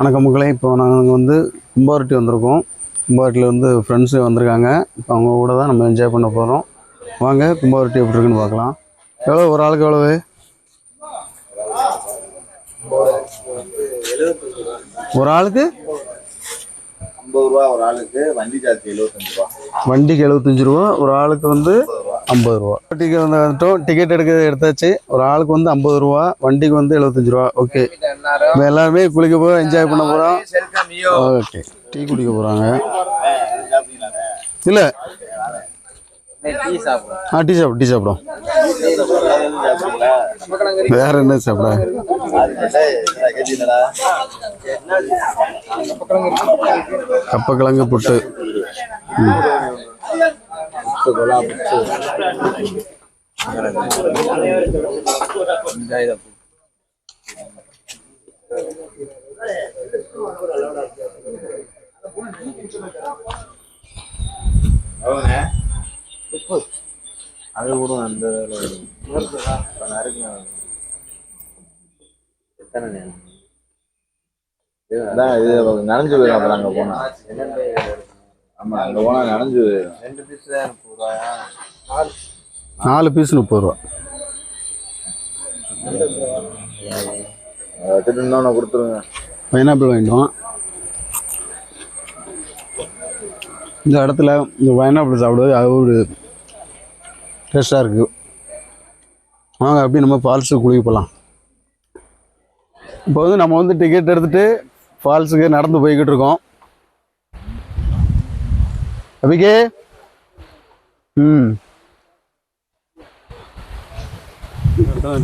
வணக்கம் மக்களே. இப்போ நாங்கள் வந்து கும்பாவரட்டி வந்திருக்கோம். கும்பாவரட்டியில் வந்து ஃப்ரெண்ட்ஸு வந்திருக்காங்க. இப்போ அவங்க கூட தான் நம்ம என்ஜாய் பண்ண போகிறோம். வாங்க கும்பாவரட்டி எப்படி இருக்குன்னு பார்க்கலாம். எவ்வளோ ஒரு ஆளுக்கு எவ்வளவு? ஒரு ஆளுக்கு 50 ரூபா, ஒரு ஆளுக்கு வண்டி சார்ஜ் 75 ரூபா. வண்டிக்கு 75 ரூபா, ஒரு ஆளுக்கு வந்து 50 ரூபா. டிக்கெட் வந்துட்டோம். டிக்கெட் எடுத்தாச்சு. ஒரு ஆளுக்கு வந்து 50 ரூபா, வண்டிக்கு வந்து 75 ரூபா. ஓகே, இப்போ எல்லாருமே குளிக்க போகிறோம், என்ஜாய் பண்ண போகிறோம். ஓகே, டீ குடிக்க போகிறாங்க. இல்லை டீ சாப்பிடும். வேற என்ன சாப்பிட? கப்பக்கிழங்கு புட்டு. அது கூட அந்த இது நனைஞ்சு போயிடும். அப்புறம் அங்கே போனா ஆமா, அங்கே போனா நனைஞ்சு 2 பீஸ் தான் 30 ரூபாயா? 4 பீஸ் 30 ரூபா. இன்னொன்று கொடுத்துருங்க. பைனாப்பிள் வாங்கிட்டோம். இந்த இடத்துல இந்த பைனாப்பிள் சாப்பிடுவது அது ஒரு டேஸ்டாக இருக்குது. வாங்க அப்படியே நம்ம ஃபால்ஸுக்கு குளிக்க போகலாம். இப்போ வந்து நம்ம வந்து டிக்கெட் எடுத்துகிட்டு ஃபால்ஸுக்கு நடந்து போய்கிட்டு இருக்கோம். அபிகே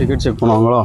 டிக்கெட் செக் பண்ணுவாங்களோ?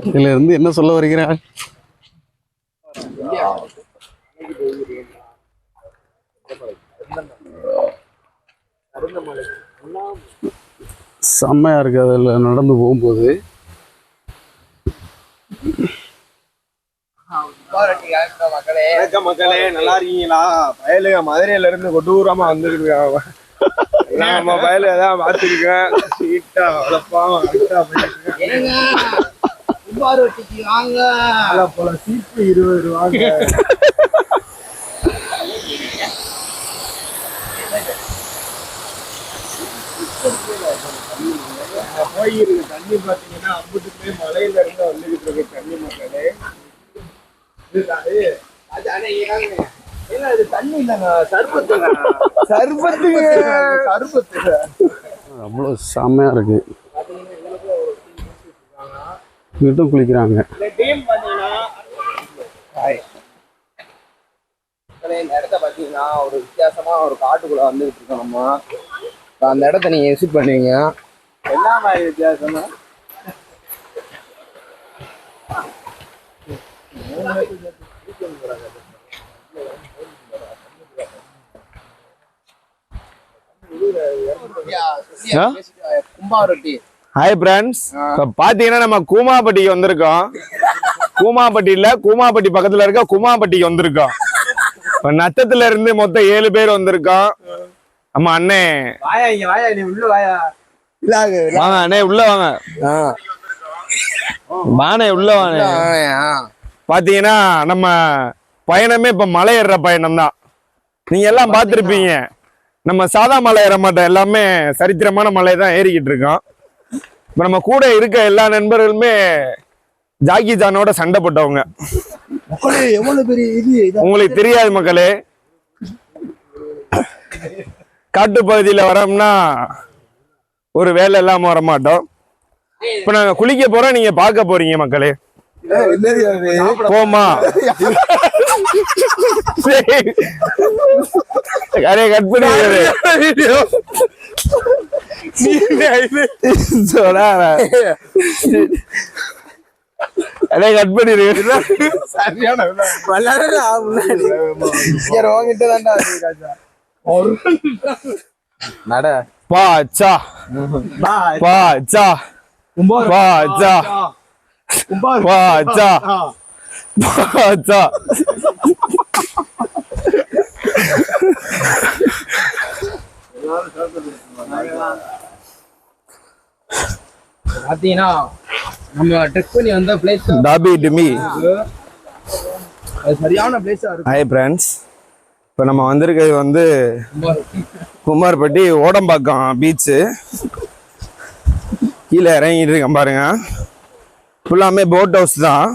இதுல இருந்து என்ன சொல்ல வருகிறார்? செம்மையா இருக்கு. அதுல நடந்து போகும்போது மக்களே, நல்லா இருக்கீங்களா? பயலுங்க மதுரையில இருந்து கொடூரமா வந்துருக்காங்க. நம்ம பயலு ஏதாவது பாத்துருக்கேன். போல சீப்பு 20 ரூபாங்க. போயிருக்கு தண்ணி பாத்தீங்கன்னா அம்புட்டு போய் மலையில இருந்து வந்துகிட்டு இருக்கு தண்ணி மக்களே. தண்ணி இல்லைங்க, சர்பத்துங்க. அவ்வளோ செம்மையா இருக்கு. வீட்டும் குளிக்கிறாங்க. இந்த இடத்த பாத்தீங்கன்னா ஒரு வித்தியாசமா ஒரு காட்டுக்குள்ள வந்துகிட்டு இருக்கோம். நம்ம அந்த இடத்த நீங்க விசிட் பண்ணுவீங்க. என்ன மாதிரி வித்தியாசமா? கும்பாவரட்டி. ஹாய் ஃப்ரெண்ட்ஸ், இப்போ பார்த்தீங்கன்னா நம்ம கூமாப்பட்டிக்கு வந்திருக்கோம். கூமாப்பட்டி பக்கத்துல இருக்க கூமாப்பட்டிக்கு வந்திருக்கோம். இப்போ நத்தத்துல இருந்து மொத்தம் 7 பேர் வந்திருக்கோம். ஆமா அண்ணே, வாயா நீ உள்ள வாயா. வாங்க அண்ணே, உள்ள வாங்க. வானே உள்ள வாங்க. பாத்தீங்கன்னா நம்ம பயணமே இப்ப மலை ஏறுற பயணம் தான். நீங்க எல்லாம் பார்த்துருப்பீங்க. நம்ம சாதா மலை ஏற மாட்டோம், எல்லாமே சரித்திரமான மலை தான் ஏறிக்கிட்டு இருக்கோம். இப்ப நம்ம கூட இருக்க எல்லா நண்பர்களுமே ஜாக்கி ஜானோட சண்டை போட்டவங்க. உங்களுக்கு தெரியாது மக்களே. காட்டு பகுதியில வரோம்னா ஒரு வேலை இல்லாம வர மாட்டோம். இப்ப நாங்க குளிக்க போறோம், நீங்க பார்க்க போறீங்க மக்களே. போமா அரே கட் பண்ணிடுறது அடே கட் பண்ணிடுறது நட பாச்சா பாச்சா பாச்சா பாச்சா பாச்சா பாத்தீங்கன்னா நம்ம டெக் பண்ணி வந்த பிளேஸ் டாபி டிமி. அது சரியான பிளேஸா இருக்கு. ஹாய் ஃப்ரெண்ட்ஸ், இப்போ நம்ம வந்திருக்கிறது வந்து குமார்பட்டி ஓடம்பாக்கம் பீச்சு. கீழே இறங்கிட்டு இருக்கேன் பாருங்க, ஃபுல்லாமே போட் ஹவுஸ் தான்.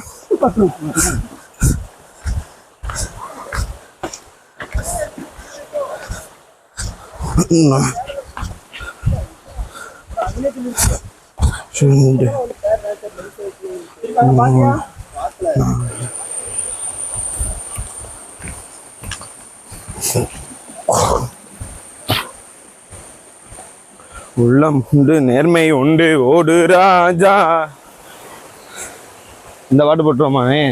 உள்ளம் உண்டு நேர்மை உண்டு ஓடு ராஜா. இந்த பாட்டு போட்டுருவோமாவே.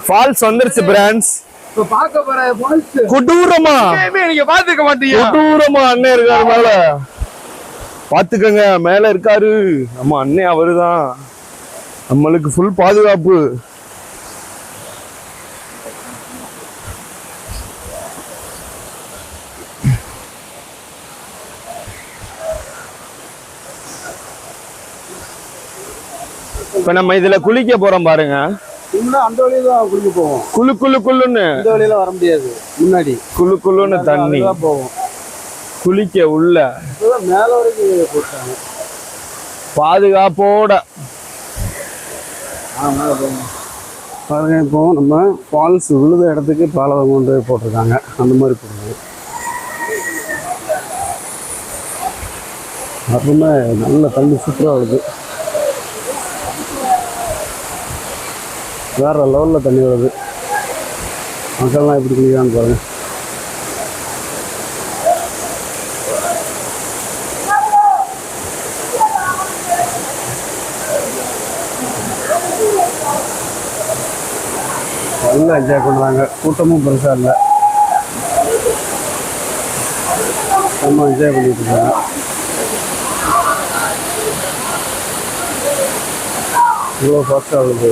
ஃபால்ஸ் வந்துருச்சு பிரான்ஸ். இப்ப பார்க்க போற ஃபால்ஸ் கொடூரமா நீங்க பாத்துக்க மாட்டீங்க. கொடூரமா அண்ணன் இருக்காரு மேல, பாத்துக்கங்க மேல இருக்காரு நம்ம அண்ணன். அவருதான் நம்மளுக்கு ஃபுல் பாதுகாப்பு. இப்ப நம்ம இதுல குளிக்க போறோம் பாருங்க. அந்த வழியில தான் குளிக்க போவோம். குளு குளு குளுன்னு இந்த வழியில வர முடியாது, முன்னாடி குளு குளுன்னு தண்ணி போவோம். குளிக்க உள்ள மேல வரைக்கும் போட்டாங்க பாதுகாப்போட. பாருங்க, இப்போ நம்ம ஃபால்ஸ் விழுத இடத்துக்கு பாலம் கொண்டு போட்டிருக்காங்க, அந்த மாதிரி போடுறாங்க. அப்புறமே நல்ல தண்ணி சூப்பராக வருது, வேற லெவலில் தண்ணி வருது. மக்கள்லாம் எப்படி குளிக்கிறான்னு பாருங்க. நல்லா என்ஜாய் பண்ணுறாங்க, கூட்டமும் பெருசாக இல்லை, ரொம்ப என்ஜாய் பண்ணிட்டு இருக்காங்க. இவ்வளோ ஃபாஸ்ட்டாக வருது,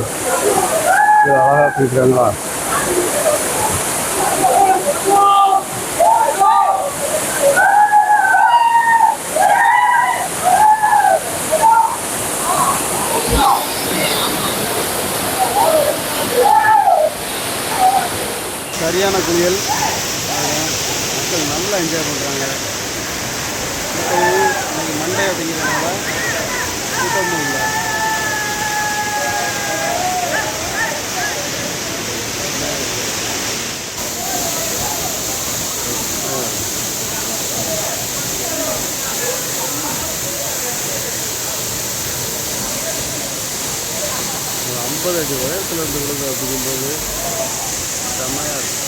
இது அழகாக குளிக்கிறாங்களா. சரியான குளியல், மக்கள் நல்லா என்ஜாய் பண்ணுறாங்க. கூட்டமும் மண்டே அப்படிங்கிறதுனால கூட்டமும் இல்லை. ஒரு 50 அடி உயரத்தில் இருந்து விழுது அப்படிங்கும்போது செம்மையாக இருக்கும்.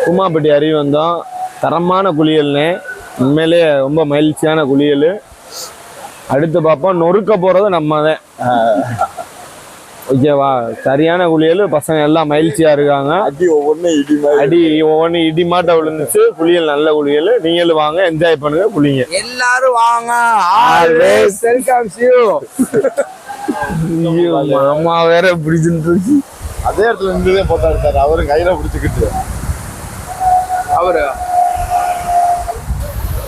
குமார்பட்டி அருவி வந்தோம், தரமான குளியல்னு, உண்மையிலே ரொம்ப மகிழ்ச்சியான குளியல். அடுத்து பார்ப்போம், நொறுக்க போறது நம்ம தான். ஓகேவா? சரியான குளியல், பசங்க எல்லாம் மகிழ்ச்சியா இருக்காங்க. அடி ஒவ்வொன்றும் இடி அடி ஒவ்வொன்று இடி மாட்ட விழுந்துச்சு. குளியல் நல்ல குளியல். நீங்களும் வாங்க, என்ஜாய் பண்ணுங்க, குளிங்க. எல்லாரும் வாங்க. Always welcome you. மாமா வேற பிடிச்சிட்டு அதே இடத்துல இருந்ததே போட்டோ எடுத்தாரு. அவரு கையில பிடிச்சிக்கிட்டு அவரு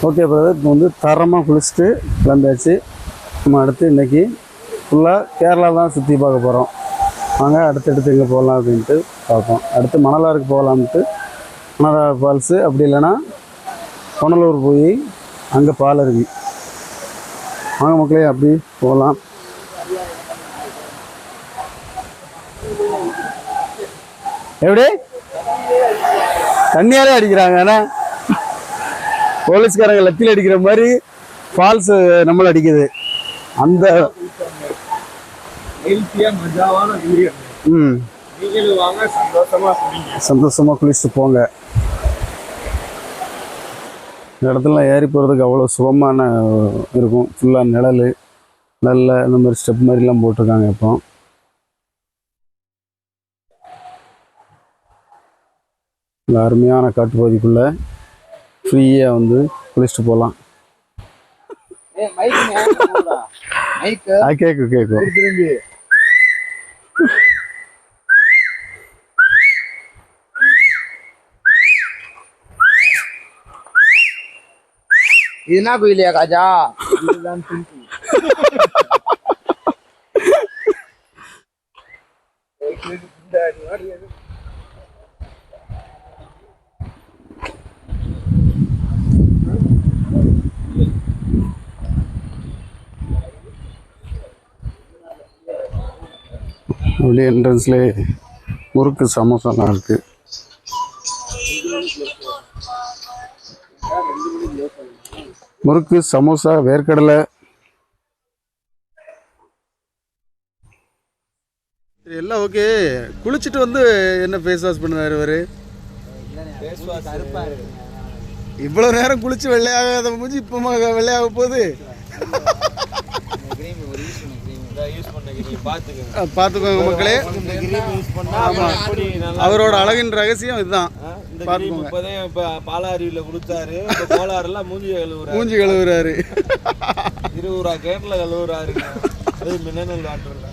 ஓகே பிரதர், இப்போ வந்து தரமாக குளிச்சுட்டு கிளம்பியாச்சு. நம்ம அடுத்து இன்னைக்கு ஃபுல்லாக கேரளா தான் சுற்றி பார்க்க போகிறோம். வாங்க அடுத்தடுத்து எங்கே போகலாம் அப்படின்ட்டு பார்ப்போம். அடுத்து மணலாருக்கு போகலான்ட்டு மணலார் ஃபால்ஸு, அப்படி இல்லைன்னா பொன்னலூர் போய் அங்கே பால் அருவி. வாங்க மக்களே அப்படி போகலாம். எப்படி தண்ணியாலே அடிக்கிறாங்க, ஆனால் போலீஸ்காரங்க லத்தியில் அடிக்கிற மாதிரி ஃபால்ஸு நம்மளை அடிக்குது. அந்த மஜாவான குளியல். நீங்களும் வாங்க, சந்தோஷமா குளிங்க. சந்தோஷமாக குளிச்சுட்டு போங்க. இந்த இடத்துல ஏறி போகிறதுக்கு அவ்வளோ சுகமான இருக்கும். ஃபுல்லாக நிழல், நல்ல இந்த மாதிரி ஸ்டெப் மாதிரிலாம் போட்டிருக்காங்க. இப்போ இந்த அருமையான காட்டுப்பகுதிக்குள்ளே ஃப்ரீயாக வந்து குளிச்சுட்டு போகலாம். கேட்கும் கேட்கும். இது என்ன கோயிலியா காஜா? அப்படியே என்ட்ரன்ஸ்லேயே முறுக்கு சமோசாலாம் இருக்குது. முறுக்கு, சமோசா, வேர்க்கடலை. எல்லாம் ஓகே. குளிச்சுட்டு வந்து என்ன ஃபேஸ் வாஷ் பண்ணுவார் இவர்? இவ்வளோ நேரம் குளிச்சு வெள்ளையாகாத மூஞ்சி இப்போ வெள்ளையாக போகுது. பார்த்துக்கோங்க மக்களே. அவரோட அழகின் ரகசியம் இதுதான். பாலாரியில குளிச்சாரு, கோளாறுலாம் மூஞ்சி கழுவுறாரு. 20 கேட்ல கழுவுறாரு. அது மினரல் வாட்டர்ல.